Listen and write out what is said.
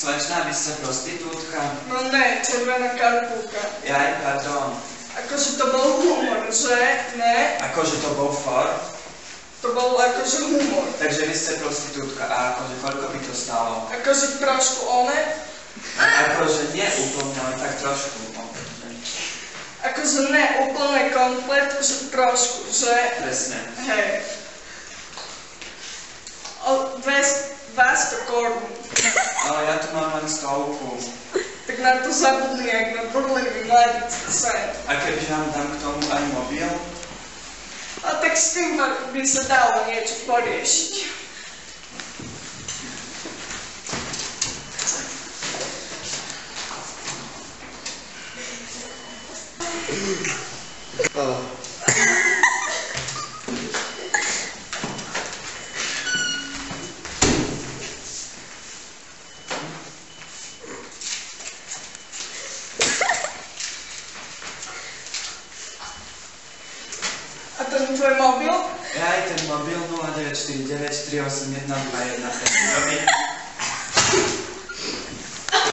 Slečná, vy ste prostitútka? No ne, červená karpúka. Jaj, pardon. Akože to bol humor, že? Ne? Akože to bol for? To bol akože humor. Takže vy ste prostitútka a akože koľko by to stalo? Akože trošku one? Akože nie úplne, ale tak trošku. Akože ne úplne komplet, že trošku, že? Presne. Hej. O 200 korún. Ale ja tu mám len 100. Tak na to zabudni, jak na burlivý mladický sen. A kebyže vám dám k tomu aj mobil? A tak s tým by sa dalo niečo poriešiť. A ten tvoj mobil? Aj ten mobil 0949 381 21.